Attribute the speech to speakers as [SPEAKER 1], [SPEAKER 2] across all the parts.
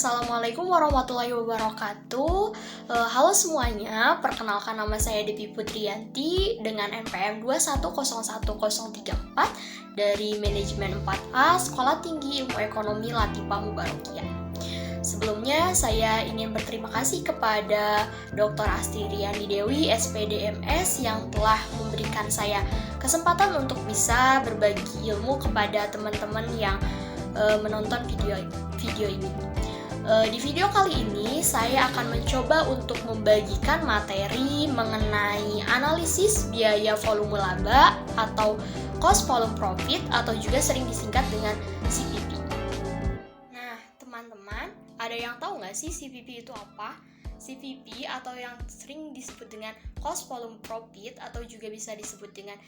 [SPEAKER 1] Assalamualaikum warahmatullahi wabarakatuh. Halo semuanya, perkenalkan nama saya Devi Putriyanti dengan NPM 2101034 dari Manajemen 4A Sekolah Tinggi Ilmu Ekonomi Latifah Mubarokiyah. Sebelumnya, saya ingin berterima kasih kepada Dr. Astiriani Dewi, SPDMS, yang telah memberikan saya kesempatan untuk bisa berbagi ilmu kepada teman-teman yang menonton video ini. Di video kali ini, saya akan mencoba untuk membagikan materi mengenai analisis biaya volume laba atau cost volume profit atau juga sering disingkat dengan CVP. Nah, teman-teman, ada yang tahu nggak sih CVP itu apa? CVP atau yang sering disebut dengan cost volume profit atau juga bisa disebut dengan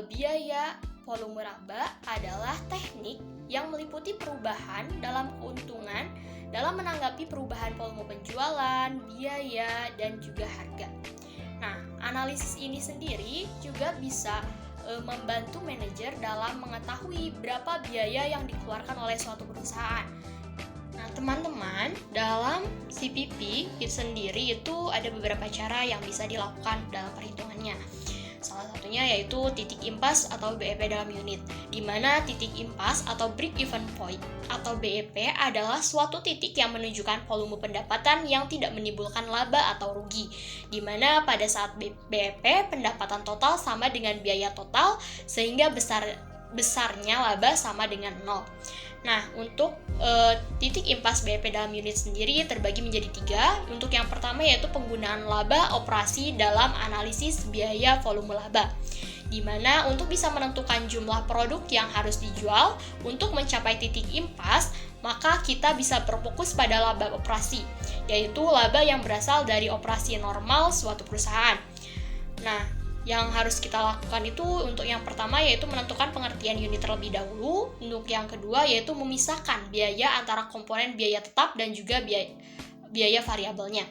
[SPEAKER 1] biaya volume laba adalah teknik yang meliputi perubahan dalam keuntungan dalam menanggapi perubahan volume penjualan, biaya, dan juga harga. Nah, analisis ini sendiri juga bisa membantu manajer dalam mengetahui berapa biaya yang dikeluarkan oleh suatu perusahaan. Nah, teman-teman, dalam CVP itu sendiri itu ada beberapa cara yang bisa dilakukan dalam perhitungannya. Salah satunya yaitu titik impas atau BEP dalam unit, di mana titik impas atau break even point atau BEP adalah suatu titik yang menunjukkan volume pendapatan yang tidak menimbulkan laba atau rugi, di mana pada saat BEP pendapatan total sama dengan biaya total sehingga besarnya laba sama dengan 0. Nah, untuk titik impas BEP dalam unit sendiri terbagi menjadi 3. Untuk yang pertama yaitu penggunaan laba operasi dalam analisis biaya volume laba, di mana untuk bisa menentukan jumlah produk yang harus dijual untuk mencapai titik impas, maka kita bisa berfokus pada laba operasi, yaitu laba yang berasal dari operasi normal suatu perusahaan. Nah, yang harus kita lakukan itu untuk yang pertama yaitu menentukan pengertian unit terlebih dahulu. Untuk yang kedua yaitu memisahkan biaya antara komponen biaya tetap dan juga biaya variabelnya.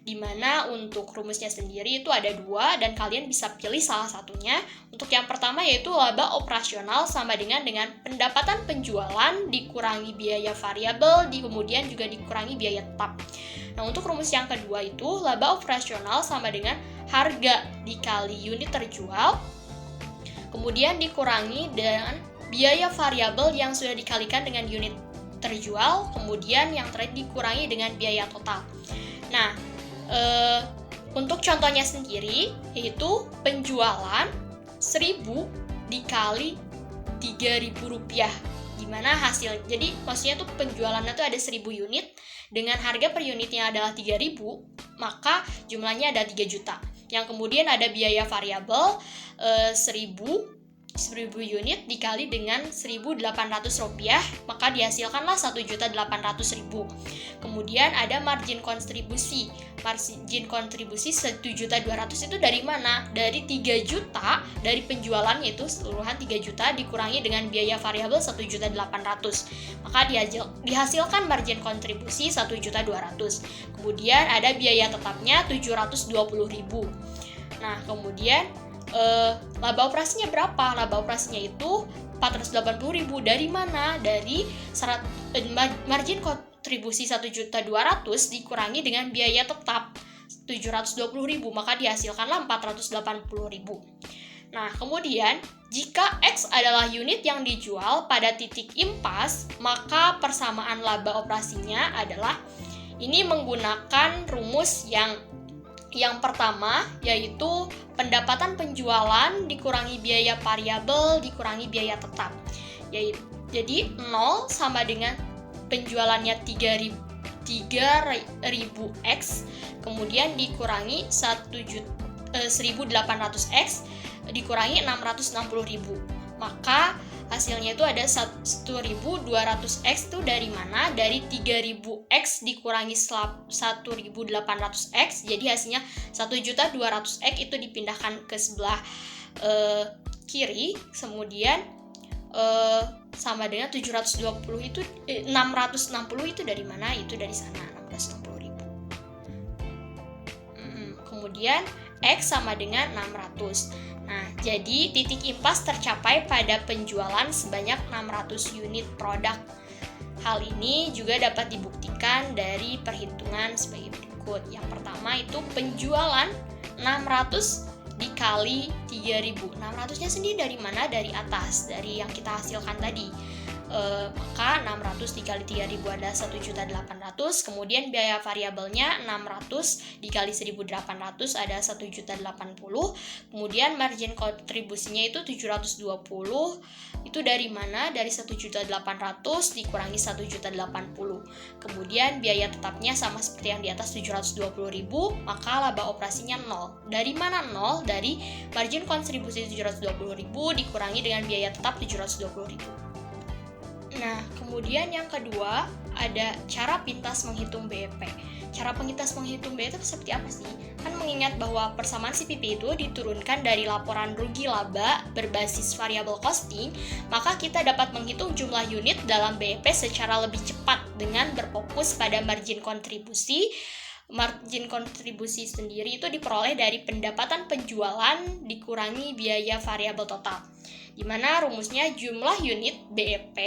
[SPEAKER 1] Dimana untuk rumusnya sendiri itu ada 2 dan kalian bisa pilih salah satunya. Untuk yang pertama yaitu laba operasional sama dengan pendapatan penjualan dikurangi biaya variabel, kemudian juga dikurangi biaya tetap. Nah, untuk rumus yang kedua itu laba operasional sama dengan harga dikali unit terjual, kemudian dikurangi dengan biaya variabel yang sudah dikalikan dengan unit terjual, kemudian yang terakhir dikurangi dengan biaya total. Nah, untuk contohnya sendiri yaitu penjualan 1.000 dikali Rp3.000, gimana hasil. Jadi maksudnya tuh penjualannya tuh ada 1.000 unit dengan harga per unitnya adalah 3.000, maka jumlahnya ada 3 juta. Yang kemudian ada biaya variabel 1.000 unit dikali dengan Rp1.800, maka dihasilkanlah Rp1.800.000. Kemudian ada margin kontribusi. Margin kontribusi Rp1.200.000 itu dari mana? Dari 3 juta dari penjualannya itu seluruhan 3 juta dikurangi dengan biaya variabel Rp1.800.000. Maka dihasilkan margin kontribusi Rp1.200.000. Kemudian ada biaya tetapnya Rp720.000. Nah, kemudian laba operasinya berapa? Laba operasinya itu Rp480.000. Dari mana? Dari margin kontribusi Rp1.200.000 dikurangi dengan biaya tetap Rp720.000, maka dihasilkanlah Rp480.000. Nah, kemudian jika X adalah unit yang dijual pada titik impas, maka persamaan laba operasinya adalah ini menggunakan rumus yang pertama, yaitu pendapatan penjualan dikurangi biaya variabel dikurangi biaya tetap. Jadi 0 sama dengan penjualannya 3.000X, kemudian dikurangi 1.800X dikurangi 660.000. Maka hasilnya itu ada 1.200X itu dari mana? Dari 3.000X dikurangi 1.800X, jadi hasilnya 1.200X itu dipindahkan ke sebelah kiri, kemudian sama dengan 720 itu 660 itu dari mana? Itu dari sana, 660.000. Kemudian X sama dengan 600. Nah, jadi titik impas tercapai pada penjualan sebanyak 600 unit produk. Hal ini juga dapat dibuktikan diturunkan dari perhitungan sebagai berikut. Yang pertama itu penjualan 600 dikali 3.000. 600-nya sendiri dari mana? Dari atas, dari yang kita hasilkan tadi. Maka 600 dikali 3.000 ada 1.800.000, kemudian biaya variabelnya 600 dikali 1.800 ada 1.080.000, kemudian margin kontribusinya itu 720. Itu dari mana? Dari 1.800 dikurangi 1.080. Kemudian biaya tetapnya sama seperti yang di atas 720.000, maka laba operasinya 0. Dari mana 0? Dari margin kontribusi 720.000 dikurangi dengan biaya tetap 720.000. Nah, kemudian yang kedua ada cara pintas menghitung BEP. Cara pintas menghitung BEP itu seperti apa sih? Kan mengingat bahwa persamaan CPP itu diturunkan dari laporan rugi laba berbasis variable costing, maka kita dapat menghitung jumlah unit dalam BEP secara lebih cepat dengan berfokus pada margin kontribusi. Margin kontribusi sendiri itu diperoleh dari pendapatan penjualan dikurangi biaya variabel total, di mana rumusnya jumlah unit BEP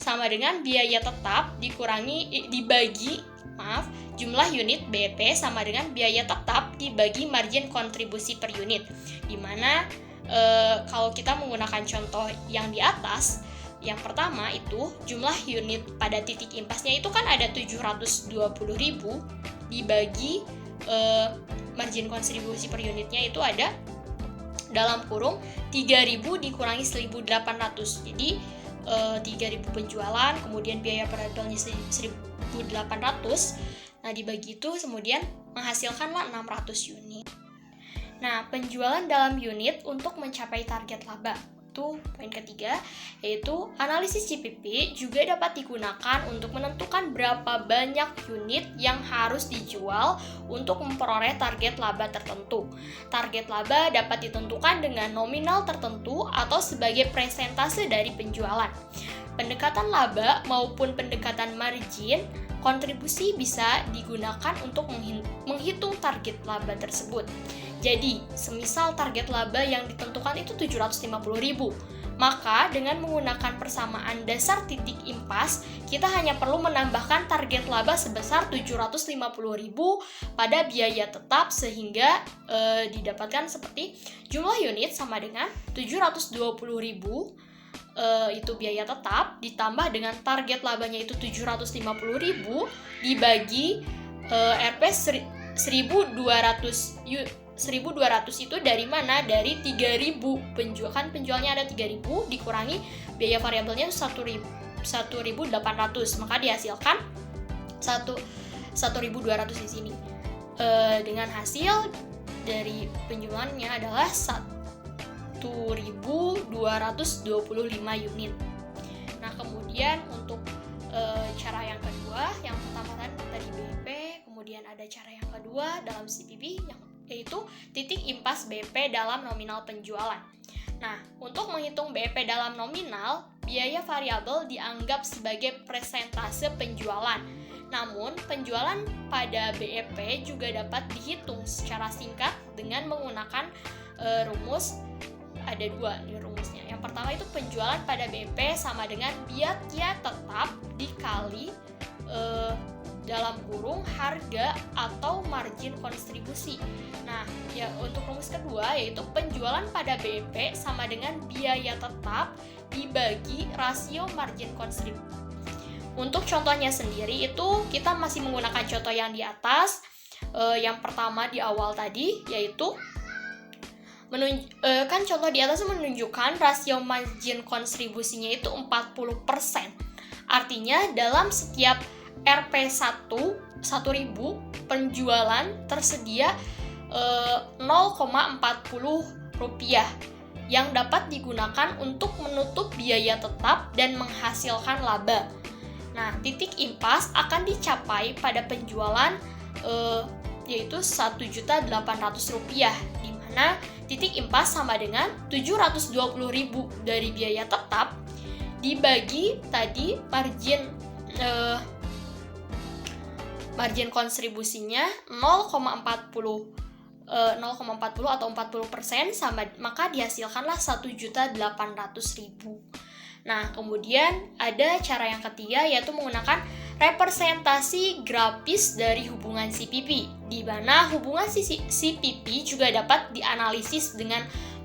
[SPEAKER 1] sama dengan biaya tetap dibagi jumlah unit BEP sama dengan biaya tetap dibagi margin kontribusi per unit, di mana kalau kita menggunakan contoh yang di atas, yang pertama itu jumlah unit pada titik impasnya itu kan ada 720.000 dibagi margin kontribusi per unitnya itu ada dalam kurung 3.000 dikurangi 1.800. Jadi 3.000 penjualan, kemudian biaya variabelnya 1.800. Nah, dibagi itu kemudian menghasilkanlah 600 unit. Nah, penjualan dalam unit untuk mencapai target laba. Itu poin ketiga, yaitu analisis CPP juga dapat digunakan untuk menentukan berapa banyak unit yang harus dijual untuk memperoleh target laba tertentu. Target laba dapat ditentukan dengan nominal tertentu atau sebagai persentase dari penjualan. Pendekatan laba maupun pendekatan margin kontribusi bisa digunakan untuk menghitung target laba tersebut. Jadi, semisal target laba yang ditentukan itu 750.000, maka dengan menggunakan persamaan dasar titik impas, kita hanya perlu menambahkan target laba sebesar 750.000 pada biaya tetap sehingga didapatkan seperti jumlah unit sama dengan 720.000 itu biaya tetap ditambah dengan target labanya itu 750.000 dibagi Rp 1.200 itu dari mana? Dari 3.000 penjualnya ada 3.000 dikurangi biaya variabelnya 1.800, maka dihasilkan 1.200 di sini. Dengan hasil dari penjualannya adalah 1.225 unit. Nah, kemudian untuk cara yang kedua, yang pertama tadi BEP, kemudian ada cara yang kedua dalam CPP yaitu titik impas BEP dalam nominal penjualan. Nah, untuk menghitung BEP dalam nominal, biaya variabel dianggap sebagai persentase penjualan. Namun, penjualan pada BEP juga dapat dihitung secara singkat dengan menggunakan rumus. Ada dua nih rumusnya. Yang pertama itu penjualan pada BEP sama dengan biaya tetap dikali dalam kurung harga atau margin kontribusi. Nah, ya untuk rumus kedua yaitu penjualan pada BEP sama dengan biaya tetap dibagi rasio margin kontribusi. Untuk contohnya sendiri itu kita masih menggunakan contoh yang di atas. Yang pertama di awal tadi yaitu kan contoh di atas menunjukkan rasio margin kontribusinya itu 40%. Artinya dalam setiap Rp1.000 penjualan tersedia 0,40 rupiah yang dapat digunakan untuk menutup biaya tetap dan menghasilkan laba. Nah, titik impas akan dicapai pada penjualan yaitu Rp1.800.000, di mana titik impas sama dengan 720.000 dari biaya tetap dibagi tadi margin kontribusinya 0,40 atau 40% maka dihasilkanlah 1.800.000. Nah, kemudian ada cara yang ketiga yaitu menggunakan representasi grafis dari hubungan CPP, di mana hubungan CPP juga dapat dianalisis dengan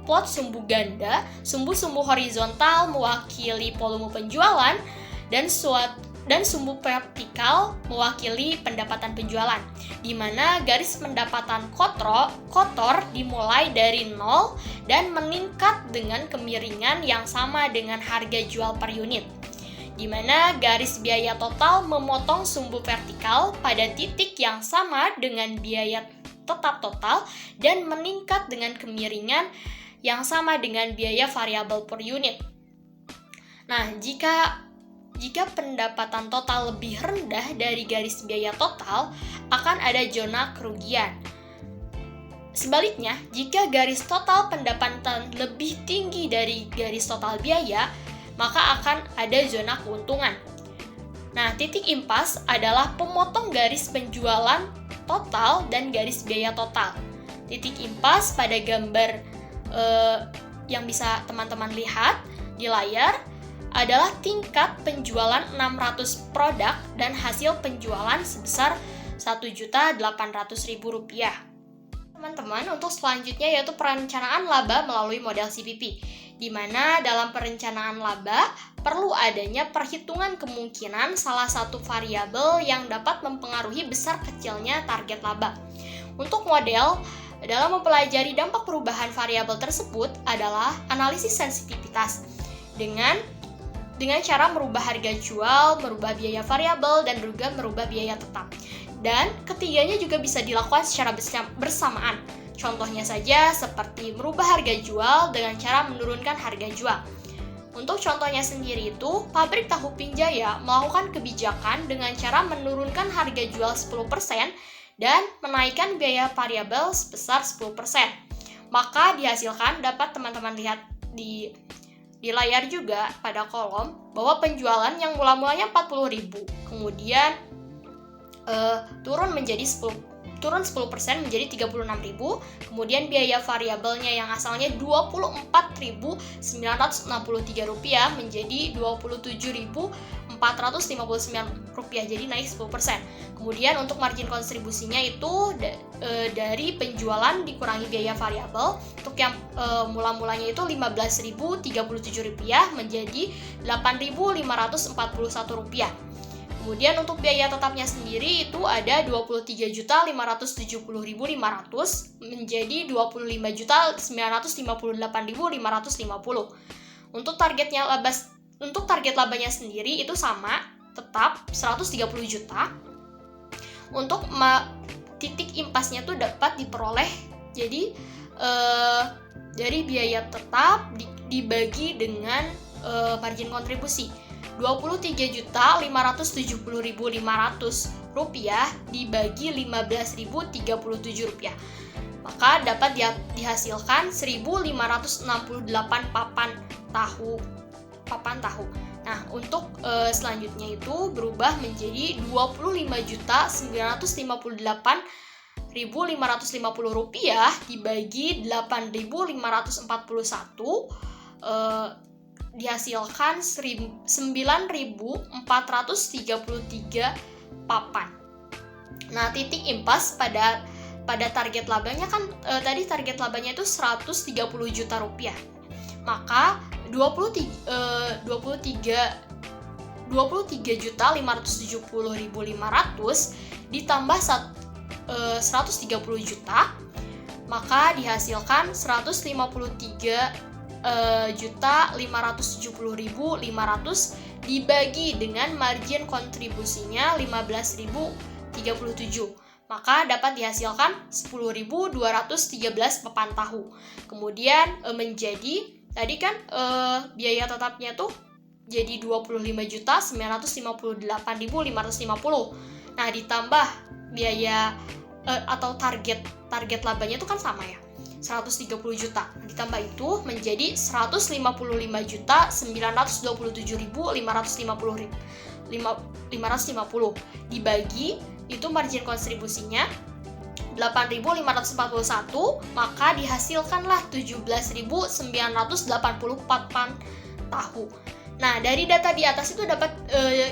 [SPEAKER 1] plot sumbu ganda, sumbu-sumbu horizontal mewakili volume penjualan, dan sumbu vertikal mewakili pendapatan penjualan, di mana garis pendapatan kotor dimulai dari 0 dan meningkat dengan kemiringan yang sama dengan harga jual per unit, di mana garis biaya total memotong sumbu vertikal pada titik yang sama dengan biaya tetap total dan meningkat dengan kemiringan yang sama dengan biaya variabel per unit. Nah, jika pendapatan total lebih rendah dari garis biaya total, akan ada zona kerugian. Sebaliknya, jika garis total pendapatan lebih tinggi dari garis total biaya, maka akan ada zona keuntungan. Nah, titik impas adalah pemotong garis penjualan total dan garis biaya total. Titik impas pada gambar yang bisa teman-teman lihat di layar adalah tingkat penjualan 600 produk dan hasil penjualan sebesar Rp1.800.000. Teman-teman, untuk selanjutnya yaitu perencanaan laba melalui model CPP, di mana dalam perencanaan laba perlu adanya perhitungan kemungkinan salah satu variabel yang dapat mempengaruhi besar kecilnya target laba. Untuk model dalam mempelajari dampak perubahan variabel tersebut adalah analisis sensitivitas dengan cara merubah harga jual, merubah biaya variabel, dan juga merubah biaya tetap. Dan ketiganya juga bisa dilakukan secara bersamaan. Contohnya saja seperti merubah harga jual dengan cara menurunkan harga jual. Untuk contohnya sendiri itu, pabrik tahu Pinjaya melakukan kebijakan dengan cara menurunkan harga jual 10% dan menaikkan biaya variabel sebesar 10%. Maka dihasilkan, dapat teman-teman lihat di layar juga pada kolom, bahwa penjualan yang mula-mulanya 40.000, kemudian turun 10% menjadi 36.000, kemudian biaya variabelnya yang asalnya Rp24.963 menjadi Rp27.459, jadi naik 10%. Kemudian untuk margin kontribusinya itu dari penjualan dikurangi biaya variabel, untuk yang mula-mulanya itu Rp15.037 menjadi Rp8.541. Kemudian untuk biaya tetapnya sendiri itu ada Rp25.570.500 menjadi Rp25.958.550. Untuk target labanya sendiri itu sama, tetap 130 juta. Untuk titik impasnya itu dapat diperoleh jadi dari biaya tetap dibagi dengan margin kontribusi. Rp23.570.500 dibagi Rp15.037, maka dapat dihasilkan 1.568 papan tahu. Nah, untuk selanjutnya itu berubah menjadi Rp25.958.550 dibagi 8.541, dihasilkan 9.433 papan. Nah, titik impas pada target labanya kan tadi target labanya itu Rp130 juta. Maka 23.570.500 ditambah 130 juta, maka dihasilkan 153.570.500 dibagi dengan margin kontribusinya 15.037, maka dapat dihasilkan 10.213 papan tahu. Kemudian menjadi tadi kan biaya tetapnya tuh jadi 25.958.550. Nah, ditambah biaya atau target labanya itu kan sama ya, 130 juta. Ditambah itu menjadi 155.927.550 dibagi itu margin kontribusinya 8.541, maka dihasilkanlah 17.984 papan tahu. Nah, dari data di atas itu dapat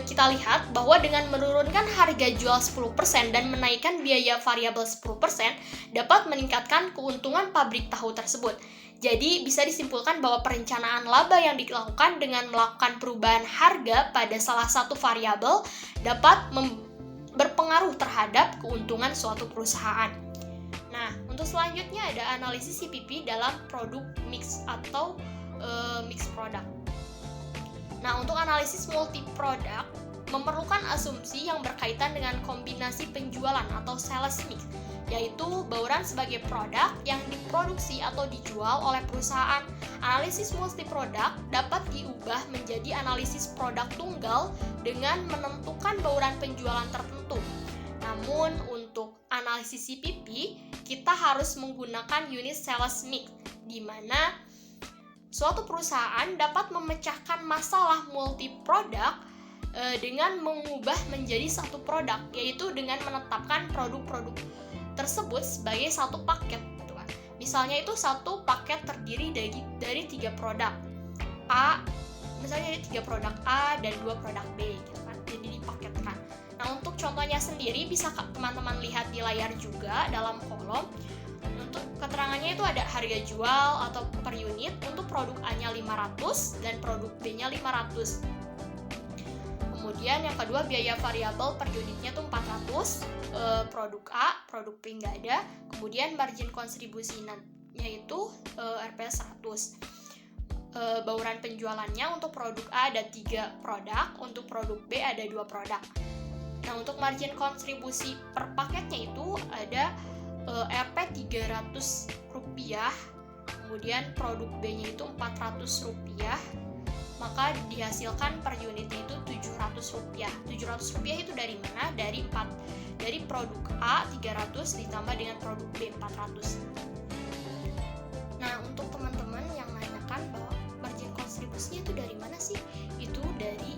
[SPEAKER 1] kita lihat bahwa dengan menurunkan harga jual 10% dan menaikkan biaya variabel 10% dapat meningkatkan keuntungan pabrik tahu tersebut. Jadi, bisa disimpulkan bahwa perencanaan laba yang dilakukan dengan melakukan perubahan harga pada salah satu variabel dapat berpengaruh terhadap keuntungan suatu perusahaan. Nah, untuk selanjutnya ada analisis CPP dalam produk mix atau mix product. Nah, untuk analisis multi-product memerlukan asumsi yang berkaitan dengan kombinasi penjualan atau sales mix, yaitu bauran sebagai produk yang diproduksi atau dijual oleh perusahaan. Analisis multi-product dapat diubah menjadi analisis produk tunggal dengan menentukan bauran penjualan tertentu. Namun, untuk analisis CPP, kita harus menggunakan unit sales mix, di mana suatu perusahaan dapat memecahkan masalah multi-produk dengan mengubah menjadi satu produk, yaitu dengan menetapkan produk-produk tersebut sebagai satu paket. Gitu kan. Misalnya itu satu paket terdiri dari 3 produk A, misalnya 3 produk A dan 2 produk B, gitu kan. Jadi dipaketkan. Nah, untuk contohnya sendiri bisa teman-teman lihat di layar juga dalam kolom. Untuk keterangannya itu ada harga jual atau per unit, untuk produk A-nya 500 dan produk B-nya 500. Kemudian yang kedua biaya variabel per unitnya itu 400, produk A, produk B nggak ada. Kemudian margin kontribusinya itu RPS 100. Bauran penjualannya untuk produk A ada 3 produk, untuk produk B ada 2 produk. Nah, untuk margin kontribusi per paketnya itu ada Rp 300 rupiah, kemudian produk B-nya itu 400 rupiah, maka dihasilkan per unitnya itu 700 rupiah. 700 rupiah itu dari mana? Dari produk A 300 ditambah dengan produk B 400. Nah, untuk teman-teman yang nanyakan bahwa margin kontribusinya itu dari mana sih? Itu dari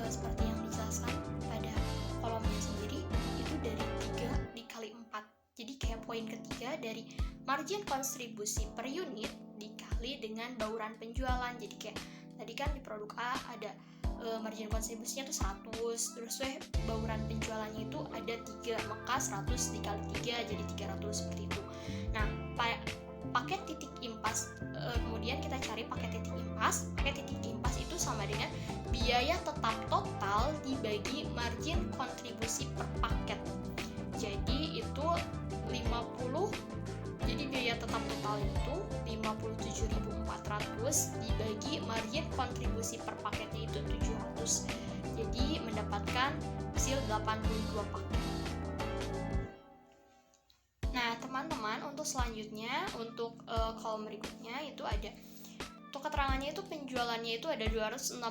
[SPEAKER 1] seperti yang dijelaskan pada kolomnya sendiri, itu dari 3 dikali 4. Jadi kayak poin ketiga dari margin kontribusi per unit dikali dengan bauran penjualan. Jadi kayak tadi kan di produk A ada margin kontribusinya tuh 100, terus bauran penjualannya itu ada 3, maka 100 dikali 3 jadi 300 seperti itu. Nah, paket titik impas, kemudian kita cari paket titik impas. Paket titik impas itu sama dengan biaya tetap total dibagi margin kontribusi per paket. Jadi itu 50, jadi biaya tetap total itu 57.400 dibagi margin kontribusi per paketnya itu 700. Jadi mendapatkan hasil 82 paket. Nah, teman-teman, untuk selanjutnya, untuk kolom berikutnya itu ada, untuk keterangannya itu penjualannya itu ada 246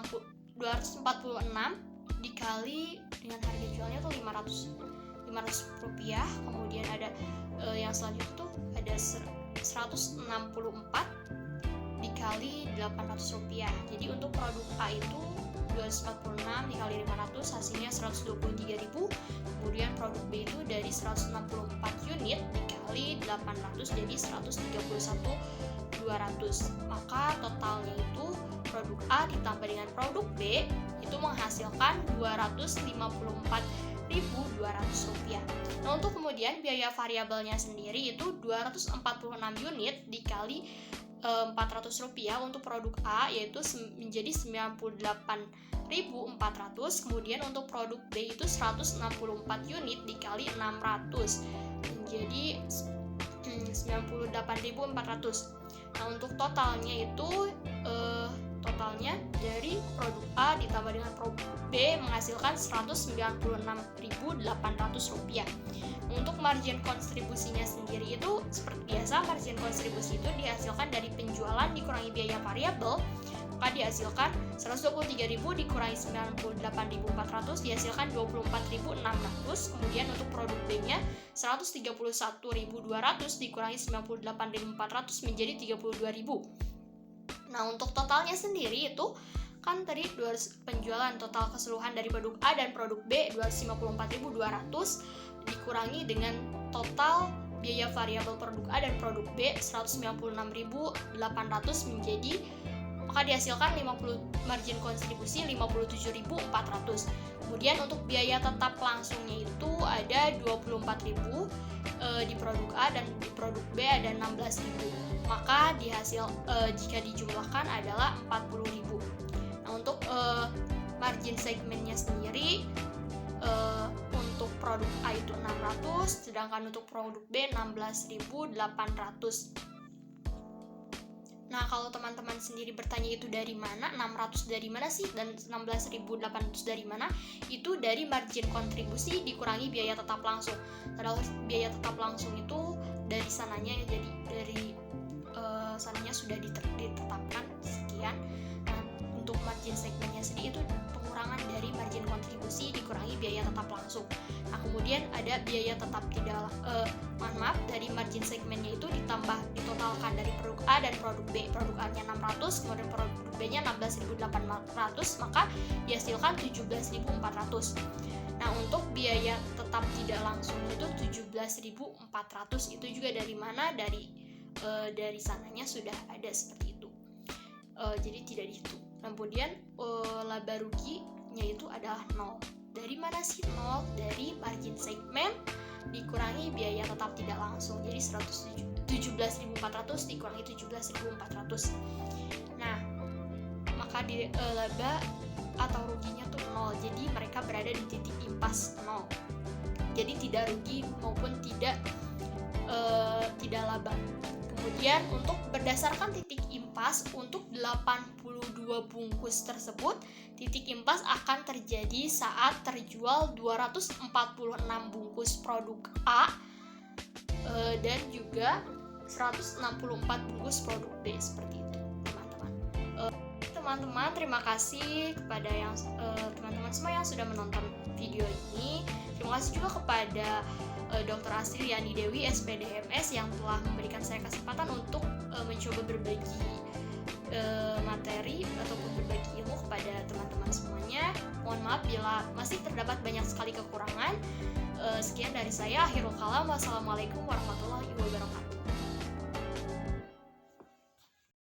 [SPEAKER 1] dikali dengan harga jualnya tuh 500 rupiah. Kemudian ada yang selanjutnya tuh ada 164 dikali 800 rupiah. Jadi untuk produk A itu 246 dikali 500 hasilnya 123.000. Kemudian produk B itu dari 164 unit dikali 800 jadi 131.200. Maka totalnya itu produk A ditambah dengan produk B itu menghasilkan 254.200 rupiah. Nah, untuk kemudian biaya variabelnya sendiri itu 246 unit dikali 400 rupiah untuk produk A yaitu menjadi 98.400. Kemudian untuk produk B itu 164 unit dikali 600 menjadi 98.400. Nah, untuk totalnya itu totalnya dari produk A ditambah dengan produk B menghasilkan 196.800 rupiah. Untuk margin kontribusinya sendiri itu seperti biasa, margin kontribusi itu dihasilkan dari penjualan dikurangi biaya variabel, maka dihasilkan 123.000 dikurangi 98.400 dihasilkan 24.600. Kemudian untuk produk B-nya 131.200 dikurangi 98.400 menjadi 32.000. Nah, untuk totalnya sendiri itu kan tadi penjualan total keseluruhan dari produk A dan produk B 254.200 dikurangi dengan total biaya variabel produk A dan produk B 196.800 menjadi maka dihasilkan margin kontribusi 57.400. Kemudian untuk biaya tetap langsungnya itu ada 24.000 di produk A, dan di produk B ada 16.000. Maka jika dijumlahkan adalah 40.000. Nah, untuk margin segmennya sendiri, untuk produk A itu 600, sedangkan untuk produk B 16.800. Nah, kalau teman-teman sendiri bertanya itu dari mana, 600 dari mana sih, dan 16.800 dari mana, itu dari margin kontribusi dikurangi biaya tetap langsung. Padahal biaya tetap langsung itu dari sananya, jadi dari sananya sudah ditetapkan sekian. Nah, untuk margin segmennya sendiri itu pengurangan dari margin kontribusi dikurangi biaya tetap langsung. Nah, kemudian ada biaya tetap dari margin segmennya itu ditotalkan dari produk A dan produk B. Produk A-nya 600, kemudian produk B-nya 16.800, maka dihasilkan 17.400. Nah, untuk biaya tetap tidak langsung itu 17.400. Itu juga dari mana? Dari sananya sudah ada seperti itu. Jadi tidak dihitung. Kemudian laba ruginya itu adalah 0. Dari mana sih 0? Dari margin segmen dikurangi biaya tetap tidak langsung. Jadi 17.400 dikurangi 17.400. Nah, maka laba atau ruginya tuh 0. Jadi mereka berada di titik impas 0. Jadi tidak rugi maupun tidak laba. Kemudian untuk berdasarkan titik impas, untuk 82 bungkus tersebut, titik impas akan terjadi saat terjual 246 bungkus produk A dan juga 164 bungkus produk B, seperti itu, teman-teman. Teman-teman, terima kasih kepada teman-teman semua yang sudah menonton video ini. Terima kasih juga kepada Dr. Astri Riani Dewi, SPDMS, yang telah memberikan saya kesempatan untuk mencoba berbagi materi ataupun berbagi ilmu kepada teman-teman semuanya. Mohon maaf bila masih terdapat banyak sekali kekurangan. Sekian dari saya, akhirul kalam. Wassalamualaikum warahmatullahi wabarakatuh.